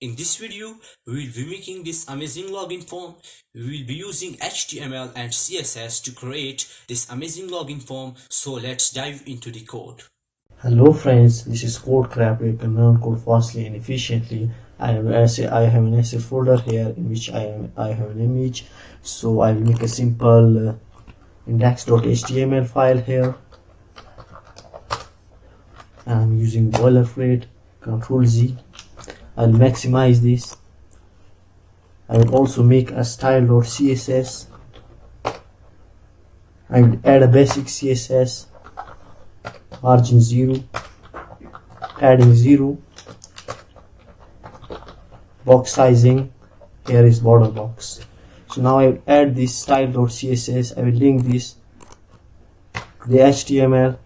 In this video, we will be making this amazing login form. We will be using HTML and CSS to create this amazing login form. So let's dive into the code. Hello friends, this is CodeCraft where you can learn code fastly and efficiently. I have an asset folder here in which I have an image. So I will make a simple index.html file here. I'm using boilerplate, Ctrl Z. I'll maximize this. I will also make a style.css. I will add a basic CSS, margin 0, padding 0, box sizing, here is border box. So now I will add this style.css. I will link this to the HTML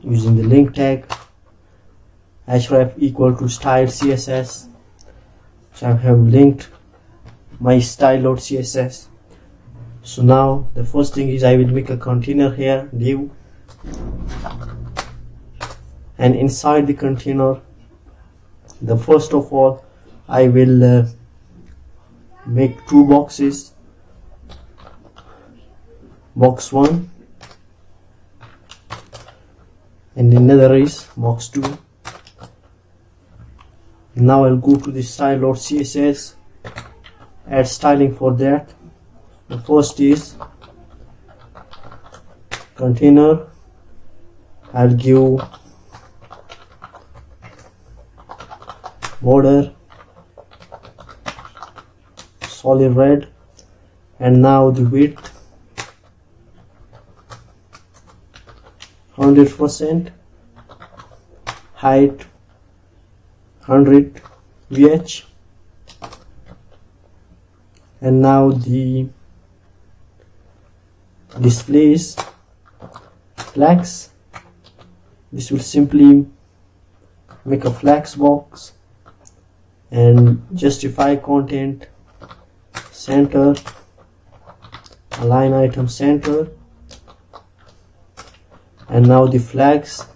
using the link tag href equal to style css. So I have linked my style.css. So now the first thing is I will make a container here, div, and inside the container, the first of all, I will make two boxes, box 1 and another is box 2. Now I'll go to the style.css, add styling for that. The first is container. I'll give border solid red, and now the width 100%, height 100 VH, and now the displays flags. This will simply make a Flexbox and justify content center, align item center, and now the flags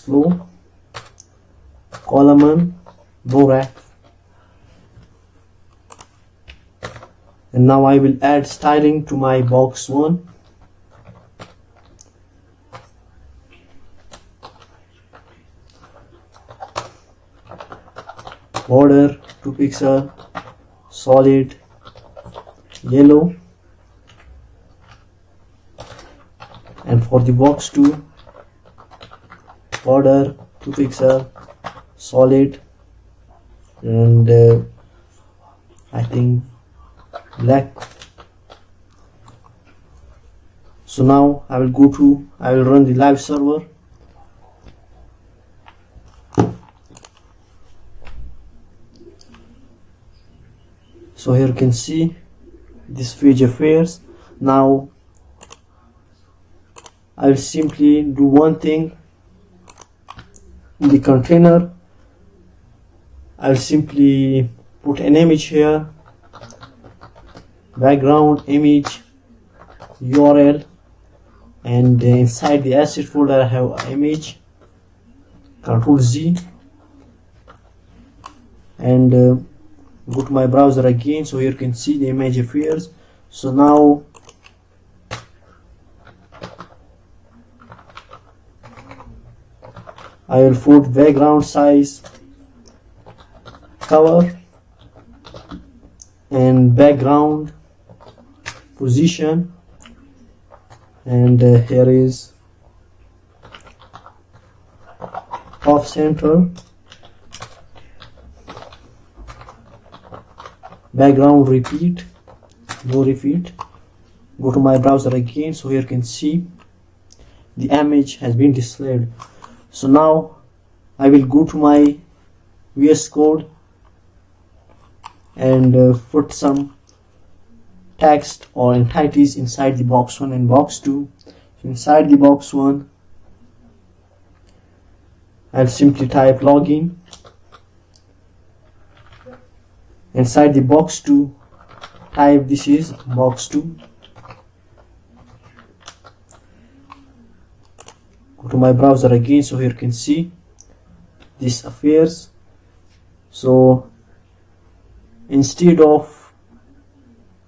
flow, column, no rack. And now I will add styling to my box 1. Border 2 pixel, solid yellow, and for the box 2, border 2 pixel, solid, and I think black. So now I will run the live server. So here you can see this page appears. Now I will simply do one thing in the container. I will simply put an image here, background image URL, and inside the asset folder I have an image, Ctrl Z, and go to my browser again. So here you can see the image appears. So now I will put background size, cover, and background position, and here is off center, background repeat, no repeat. Go to my browser again. So here you can see the image has been displayed. So now I will go to my VS Code and put some text or entities inside the box 1 and box 2. So inside the box 1, I'll simply type login. Inside the box 2, type this is box 2. Go to my browser again. So here you can see this appears. So instead of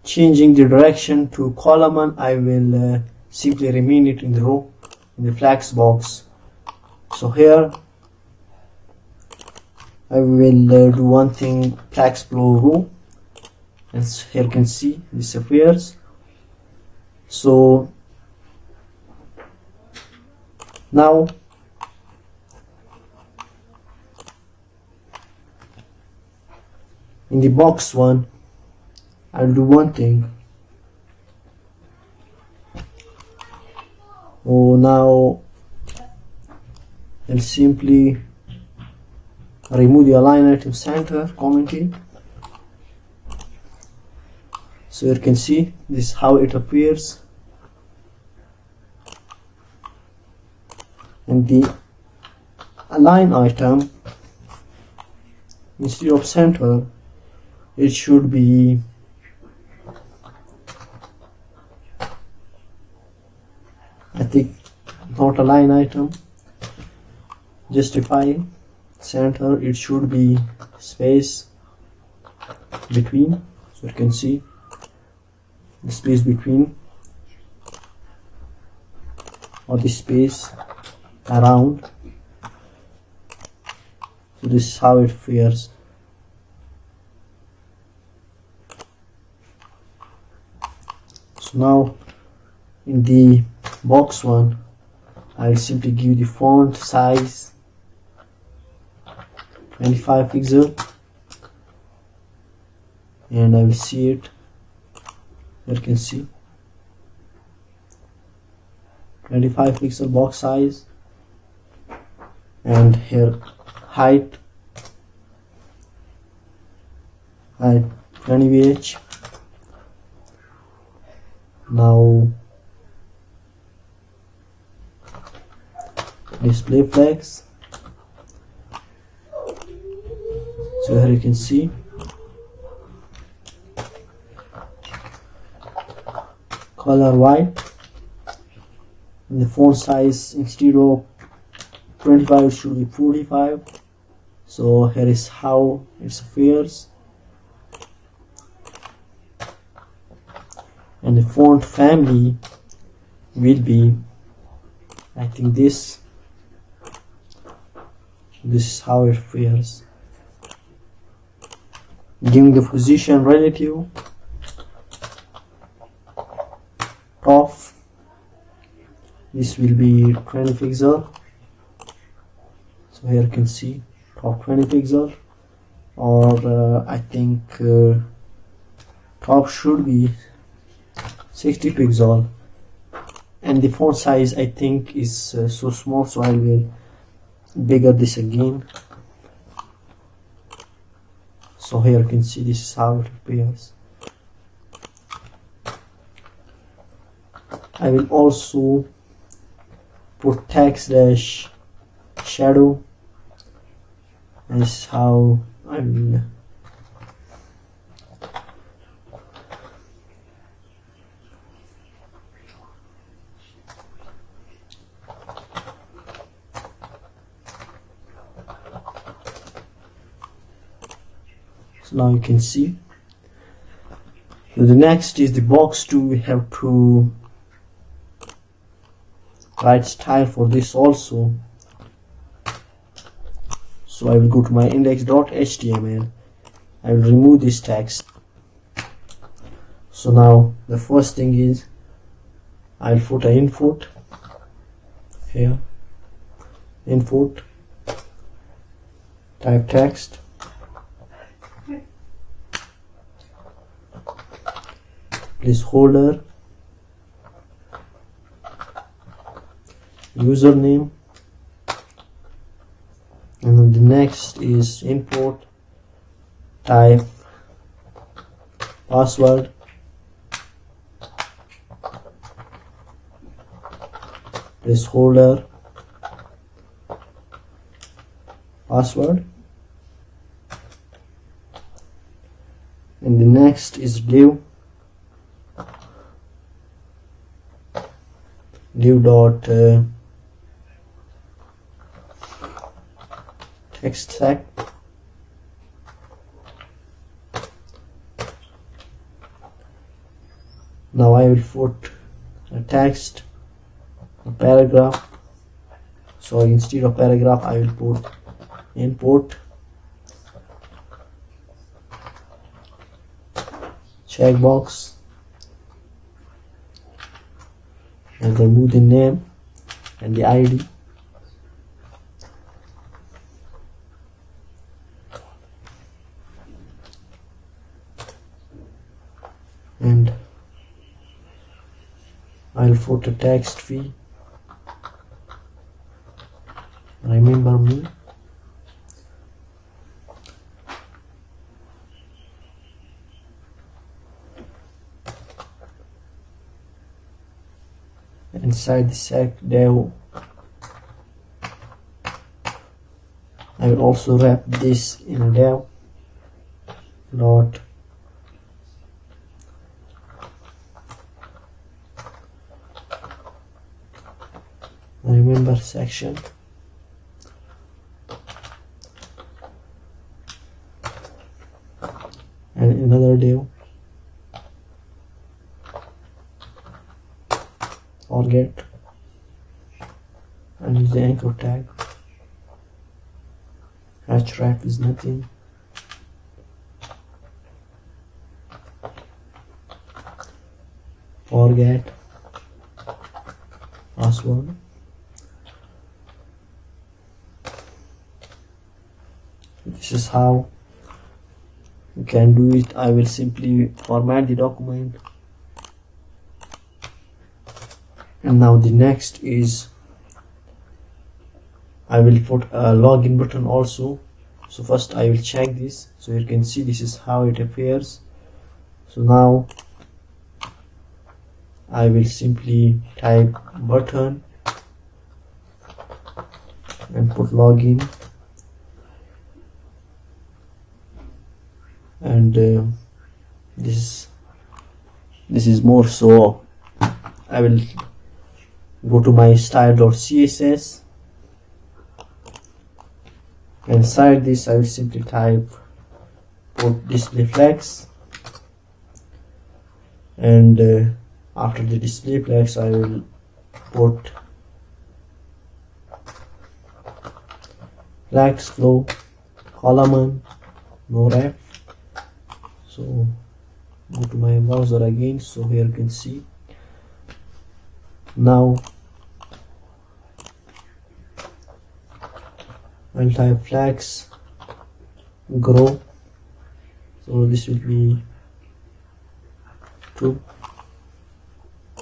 changing the direction to column, I will simply remain it in the row in the Flexbox. So here I will do one thing, Flexflow row, and here you can see this appears. So now in the box one, I'll do one thing. Now I'll simply remove the align item center commenting. So you can see this is how it appears, and the align item, instead of center, it should be I think not align item, justify center, it should be space between. So you can see the space between or the space around. So this is how it fares. So now in the box one, I'll simply give the font size 25 pixel, and I will see it. You can see 25 pixel box size, and here height 20 VH. Now display flex. So here you can see color white, and the font size instead of 25 it should be 45. So here is how it appears, and the font family will be, I think this is how it appears. Giving the position relative top, this will be 20 pixel. So here you can see top 20 pixel, or I think top should be 60 pixel, and the font size I think is so small, so I will bigger this again. So here you can see this is how it appears. I will also put text dash shadow. This is how I will so now you can see. So the next is the box 2. We have to write style for this also. So I will go to my index.html. I will remove this text. So now the first thing is I'll put an input here, input, type text, placeholder, username, and then the next is import, type password, placeholder, password, and the next is div dot text set, Now I will put a text, a paragraph. So instead of paragraph I will put input checkbox and remove the name and the ID. And I'll put a text fee. Remember me. Inside the sec dev, I will also wrap this in a dev dot remember section. And another div forget and use the anchor tag. Href is nothing. Forget password. This is how you can do it. I will simply format the document. And now the next is I will put a login button also. So first I will check this, so you can see this is how it appears. So now I will simply type button and put login, and this is more. So I will go to my style.css. Inside this I will simply type put display flex, and after the display flex I will put flex flow column no ref. So go to my browser again. So here you can see now I'll type flex grow. So this will be 2. I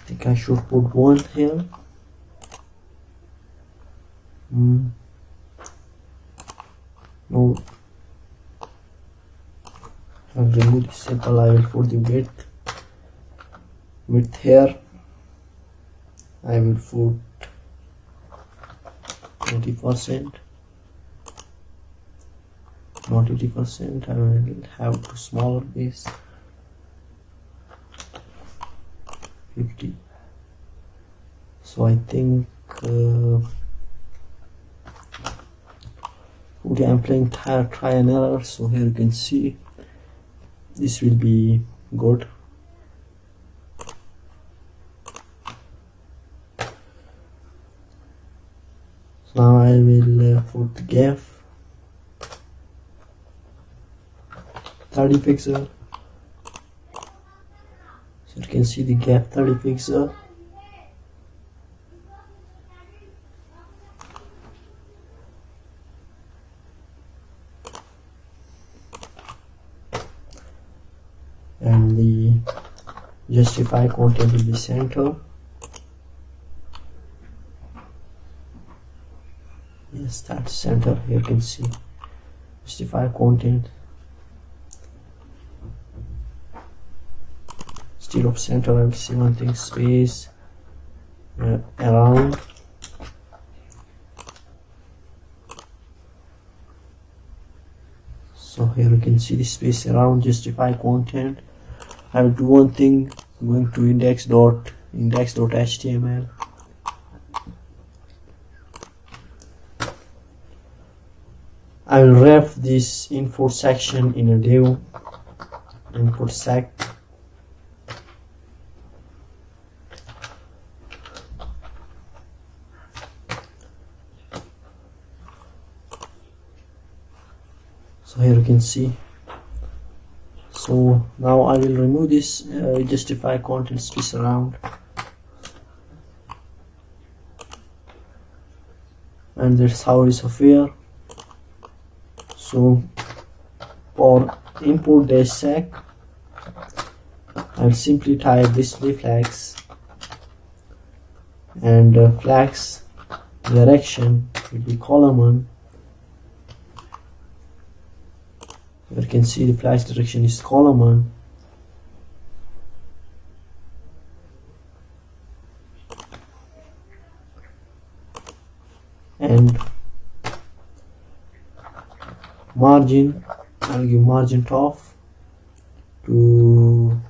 think I should put 1 here. No, I'll remove the sample. I will put the width here. I will put 20%, not 80%. I will have to smaller base 50. So I think okay, I'm playing try and error. So here you can see this will be good. Now I will put the gap 30 pixel. So you can see the gap 30 pixel. And the justify content will be center. Yes, that's center. Here you can see justify content. Still of center, I will see one thing, space around. So here you can see the space around justify content. I will do one thing. I'm going to index.html. I will wrap this info section in a div and put sec So here you can see. So now I will remove this justify content space around, and that's how it appear. So for import dash sec, I'll simply type display flags, and flags direction will be column 1. You can see the flags direction is column 1. And margin, I'll give margin top to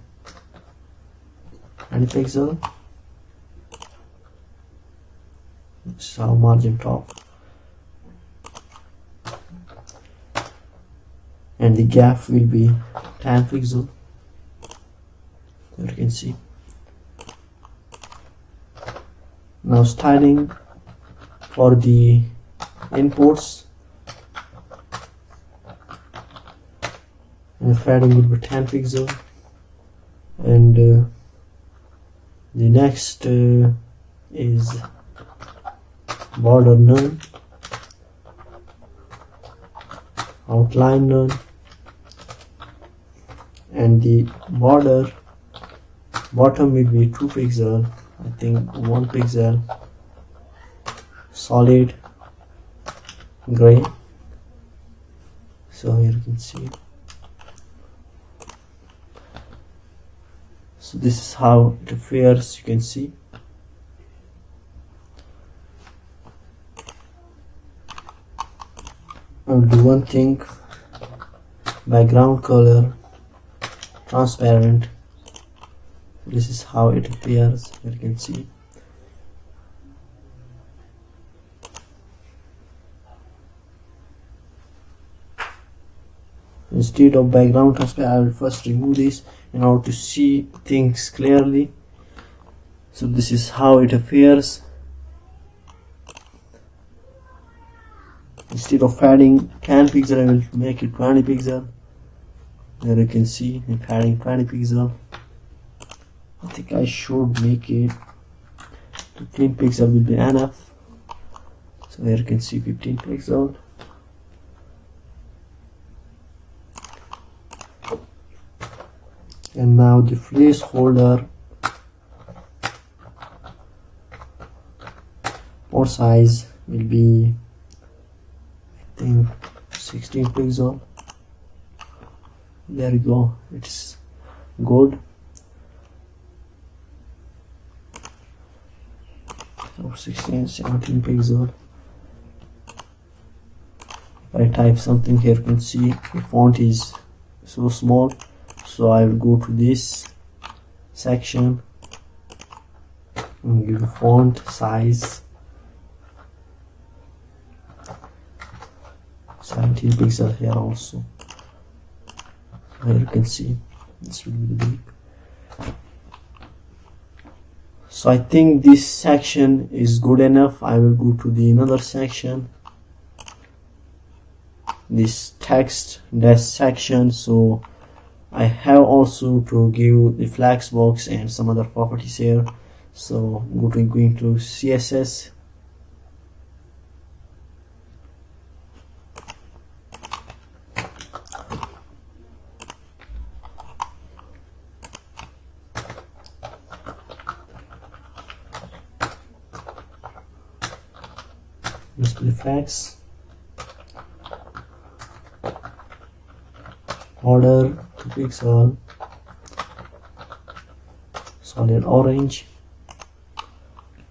20 pixel. So margin top, and the gap will be 10 pixel. You can see. Now styling for the imports, and padding will be 10 pixel, and the next is border none, outline none, and the border bottom will be 2 pixel, I think 1 pixel, solid gray. So here you can see. So this is how it appears, you can see. I'll do one thing, background color transparent. This is how it appears, you can see. Instead of background transparent, I will first remove this in order to see things clearly. So this is how it appears. Instead of adding 10 pixel, I will make it 20 pixel. There you can see I'm adding 20 pixel. I think I should make it 15 pixel will be enough. So here you can see 15 pixel. And now the placeholder font size will be, I think, 16 pixel. There you go, it's good. So 16, 17 pixel. If I type something here, you can see the font is so small. So I will go to this section and give a font size 17 pixel here also. Here you can see this will be the big. So I think this section is good enough. I will go to the another section, this text dash section. So I have also to give the Flexbox and some other properties here. So going to CSS, display flags, order 2 pixel, solid orange.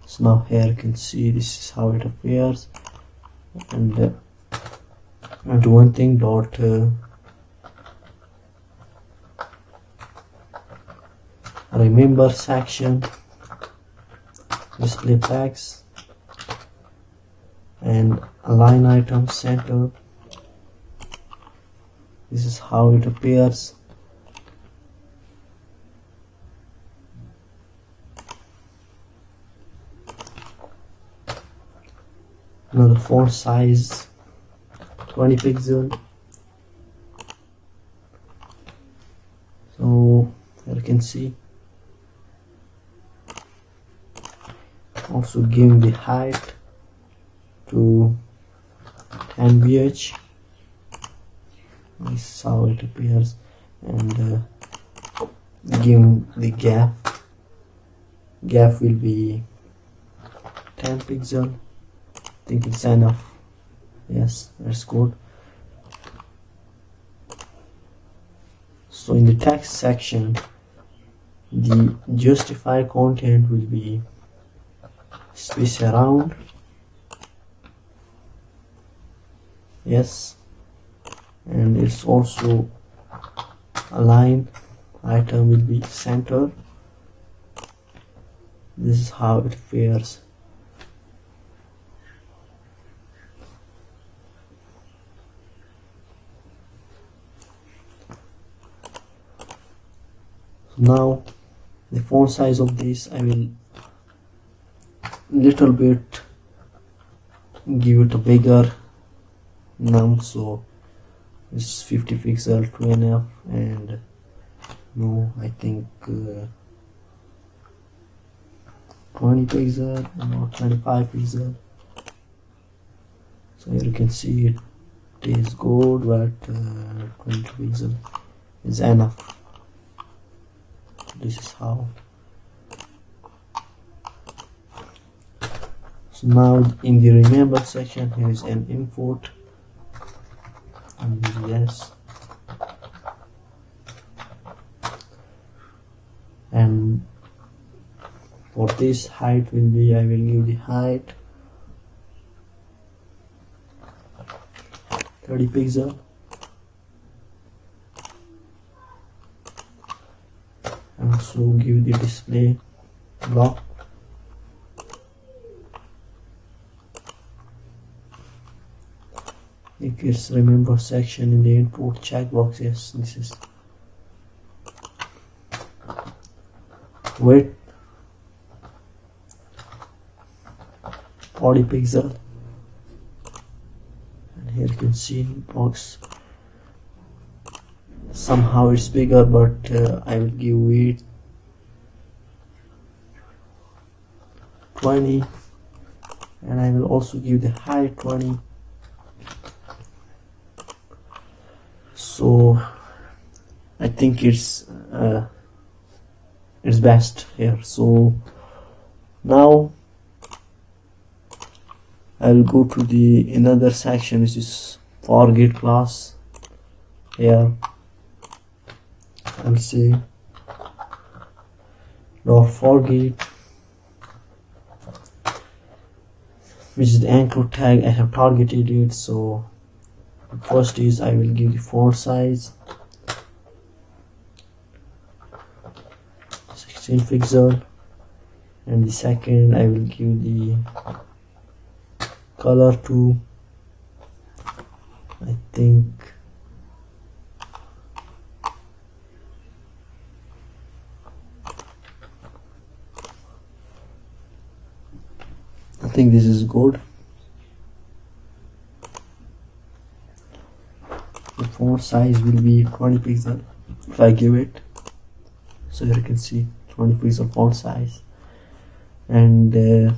So now here you can see this is how it appears. And do one thing, dot remember section, display flags, and align item center. This is how it appears. Now the font size 20 pixel, So here you can see, also giving the height to 10 bh. This is how it appears, and giving the gap will be 10 pixel. I think it's enough. Yes, that's good. So in the text section, the justify content will be space around. Yes, and it's also align item will be center. This is how it appears. Now the font size of this, I will little bit give it a bigger num, so it's 50 pixel, 2.5, and no, I think 20 pixel or 25 pixel. So here you can see it is good, but 20 pixel is enough. This is how. So now in the remember section, here is an import, and yes, and for this height will be, I will give the height 30 pixel, and also give the display block. If it's remember section in the input checkbox, yes, this is width 40 pixel, and here you can see box somehow it's bigger, but I will give width 20, and I will also give the height 20. So I think it's best here. So now I will go to the another section, which is forget class. Here I'll say dot forget, which is the anchor tag. I have targeted it. So first is I will give the font size 16 pixel, and the second I will give the color to, I think, this is good. The font size will be 20 pixel if I give it. So here you can see 20 pixel font size, and this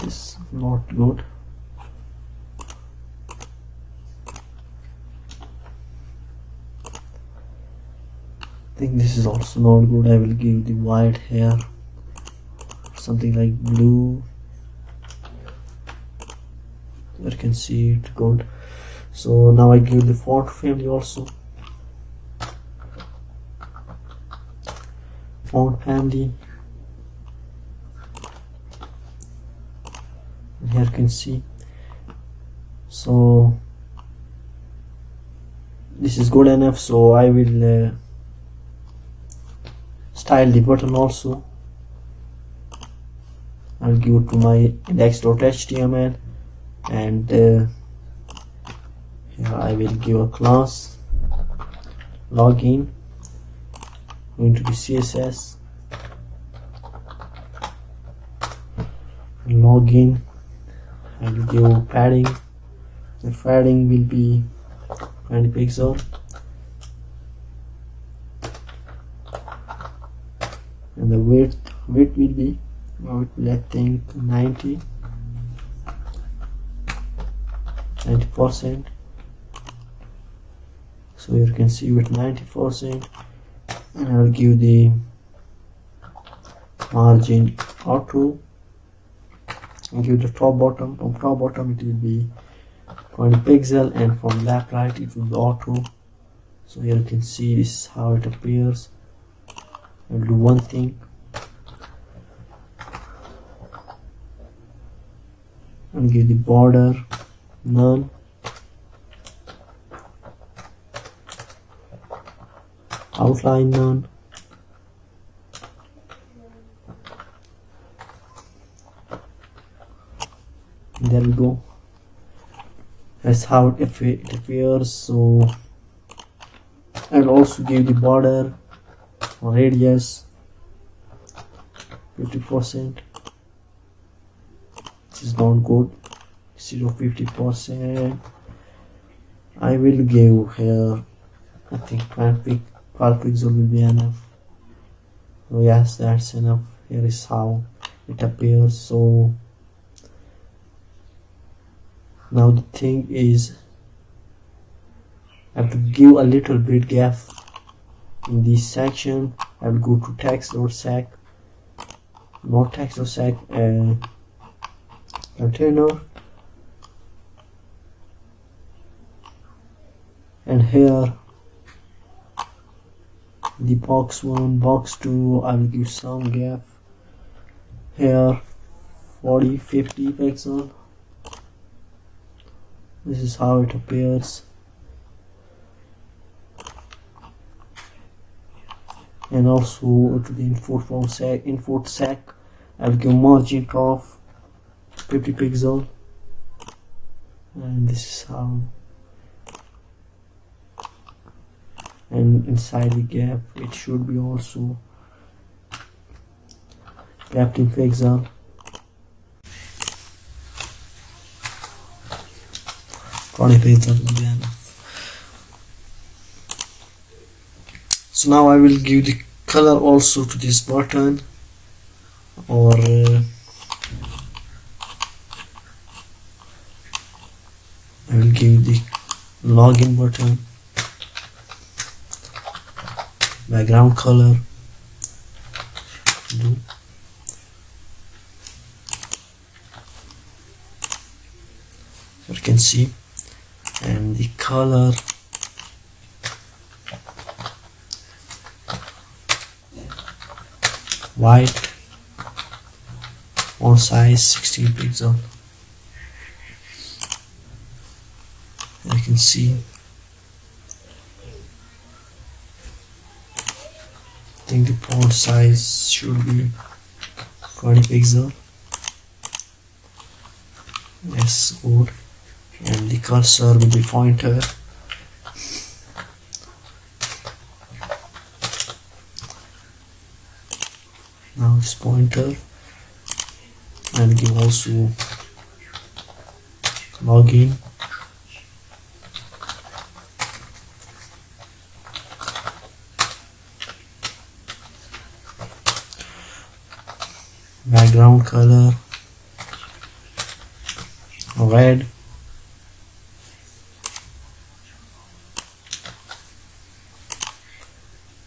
is not good. I think this is also not good. I will give the white here something like blue. You can see it good. So now I give the font family also. Font family. And here you can see. So this is good enough. So I will style the button also. I'll give it to my index.html, and here I will give a class login, Going to the CSS, login. I will give padding. The padding will be 20 pixel, and the width will be I think 90%. So you can see with 90%, and I'll give the margin auto. I'll give the top bottom. From top bottom it will be 20 pixel, and from left right it will be auto. So here you can see this is how it appears. I'll do one thing. I'll give the border none. Outline none. There we go. That's how it appears. So I'll also give the border radius 50%. This is not good. 50%. I will give here, I think 12 pixel will be enough. So yes, that's enough. Here is how it appears. So now the thing is, I have to give a little bit gap in this section. I will go to text.sec, not text.sec, container, and here the box 1, box 2, I will give some gap here, 40-50 pixel. This is how it appears. And also to the input sec, I'll give margin of 50 pixel, and this is how. And inside the gap it should be also 15 pixel. So now I will give the color also to this button, or I will give the login button background color blue. You can see, and the color white, font size 16 pixel. You can see, I think the font size should be 20 pixel. Yes, good. And the cursor will be pointer. Now it's pointer, and give also login. Background color red.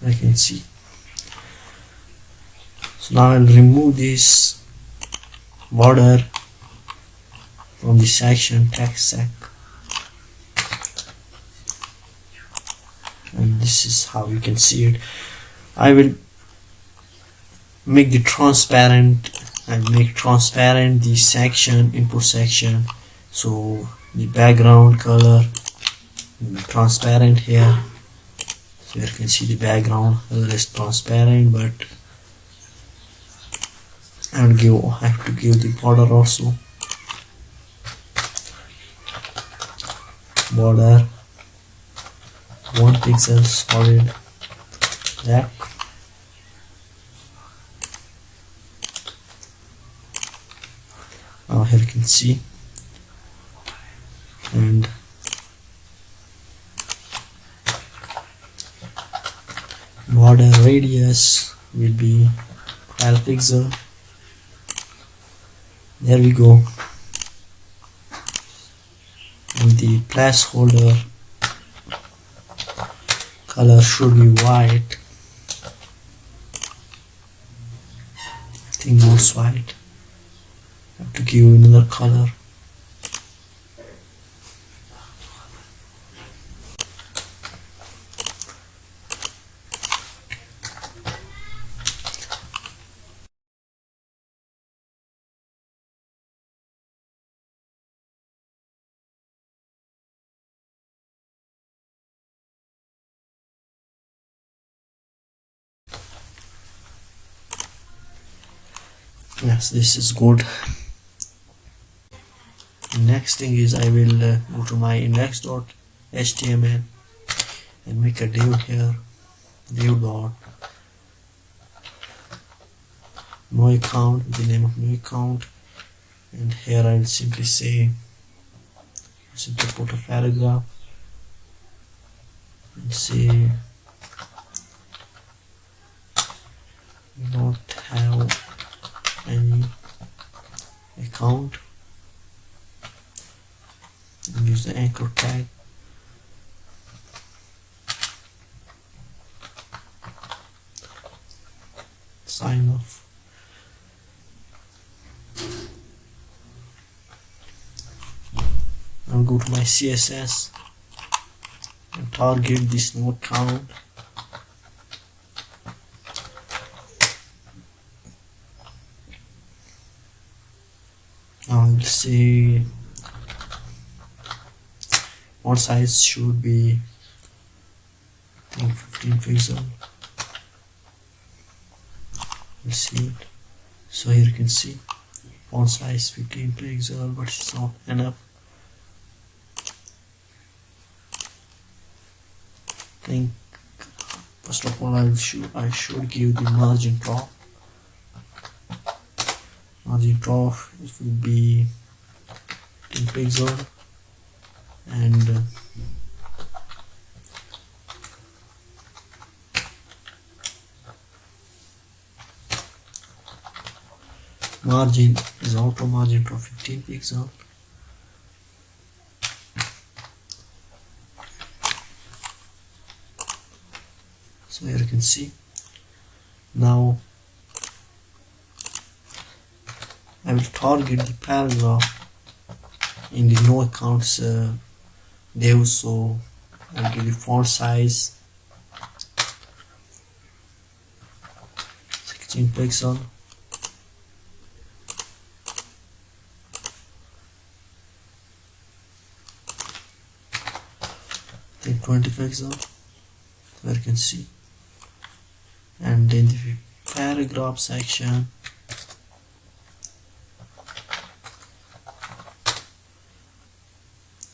I can see. So now I'll remove this border from the section text sec, and this is how you can see it. I will make the transparent. I make transparent the section, input section, so the background color transparent here. So you can see the background color is transparent, but I have to give the border also. Border 1 pixel solid black. here you can see, and border radius will be 12 pixel. There we go. And the placeholder color should be white. I think most white. I have to give another color. Yes, this is good. Next thing is I will go to my index.html and make a div here, div dot no account with the name of no account, and here I will simply put a paragraph and say we don't have any account, and use the anchor tag. Sign off. I'll go to my CSS and target this no account. I will say font size should be, I think, 15 pixel. We'll see it. So here you can see font size 15 pixel, but it's not enough. I think first of all I should give the margin top. Margin top, it will be 10 pixel, and margin is auto margin top 15 pixel. So here you can see. Now I will target the paragraph in the no accounts div, so I'll give the font size 16 pixel. I think 20 pixel, so you can see. And in the paragraph section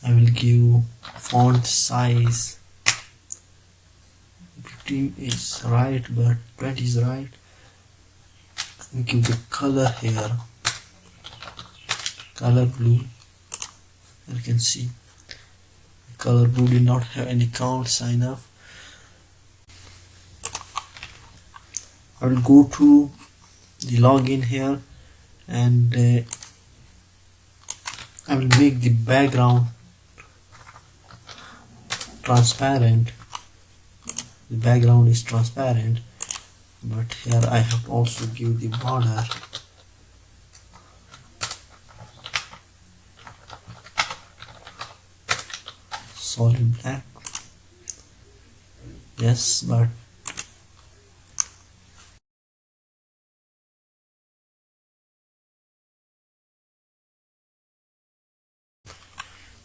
I will give font size 15 is right, but 20 is right. I will give the color here, color blue. You can see the color blue did not have any count sign up. I will go to the login here, and I will make the background transparent. The background is transparent, but here I have to also give the border solid black. Yes, but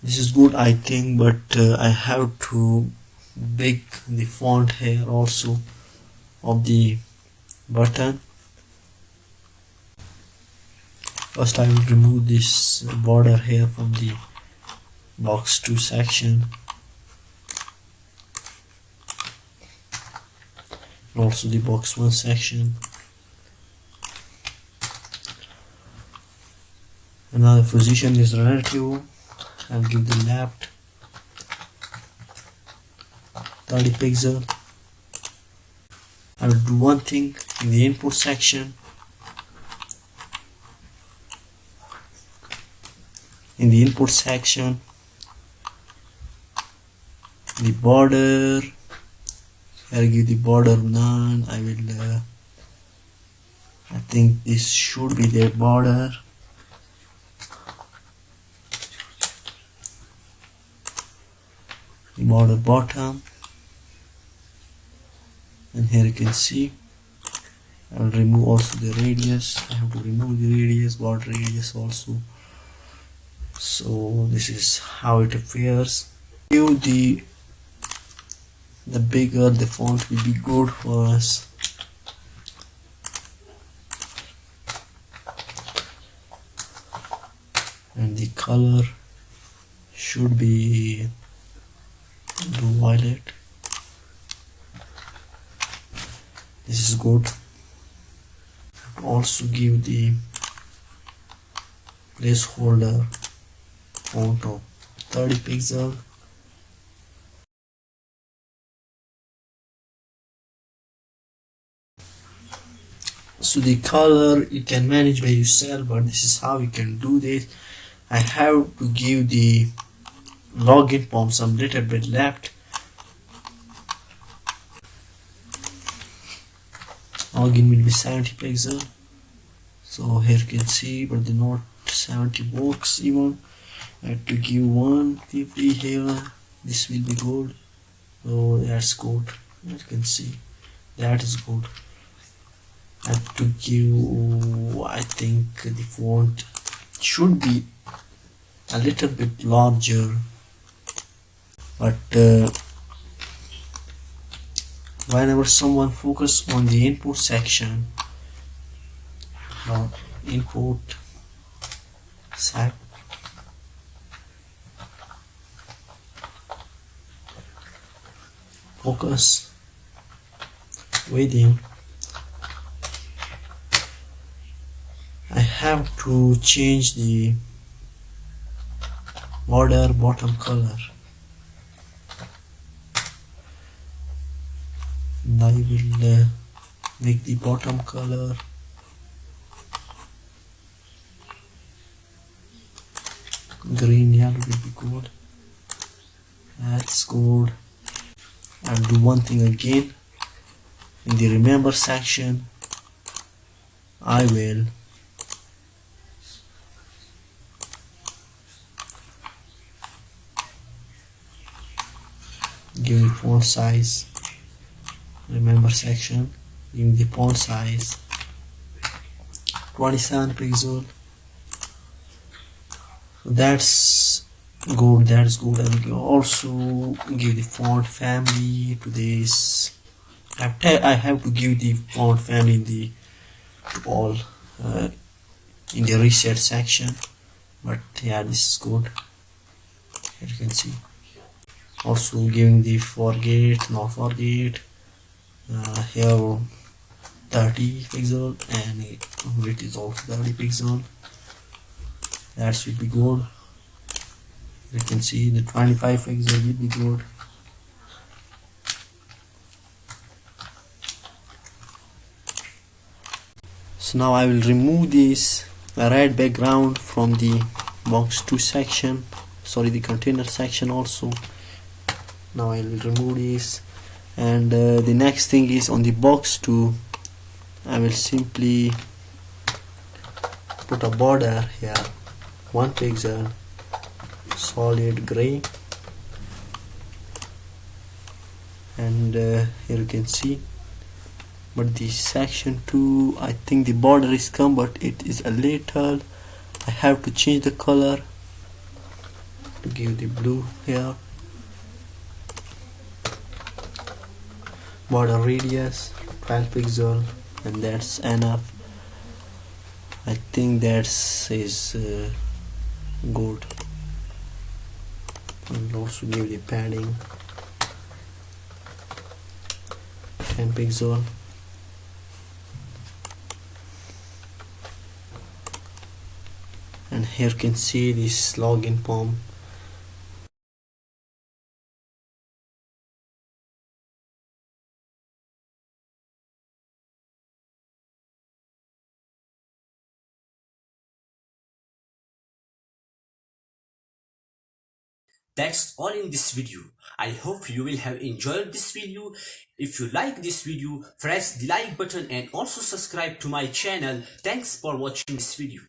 this is good, I think, but I have to big the font here also of the button. First I will remove this border here from the box 2 section, and also the box 1 section. now the position is relative. I'll give the left 30 pixel. I will do one thing in the input section. In the input section, the border, I'll give the border none. I think this should be the border. The border bottom, and here you can see I will remove also the radius. I have to remove the radius, border radius also. So this is how it appears. The bigger the font will be good for us. And the color should be blue violet. This is good. Also give the placeholder font of 30 pixel. So the color you can manage by yourself, but this is how you can do this. I have to give the login form some little bit left. Login will be 70 pixel. So here you can see, but the not 70 works even. I have to give 150 here. This will be good. So that's good. As you can see, that is good. I have to give, I think the font should be a little bit larger, but whenever someone focus on the input section, input sec, focus within, I have to change the border bottom color, and I will make the bottom color green. Yellow will be good. That's good. I'll do one thing again. In the remember section, I will give the font size. Remember section, give the font size 27 pixel. That's good. That's good. I will also give the font family to this. I have to give the font family to all in the reset section. But yeah, this is good. As you can see. Also giving the forget, not forget. Here 30 pixel, and it is also 30 pixel. That should be good. You can see the 25 pixel will be good. So now I will remove this red background from the box 2 section, sorry, the container section also. Now I will remove this, and the next thing is on the box 2, I will simply put a border here, 1 pixel, solid gray, and here you can see. But the section 2, I think the border is come, but it is a little, I have to change the color to give the blue here. Border radius 12 pixel, and that's enough. I think that is good. And also give the padding 10 pixel. And Here you can see this login form. That's all in this video. I hope you will have enjoyed this video. If you like this video, press the like button and also subscribe to my channel. Thanks for watching this video.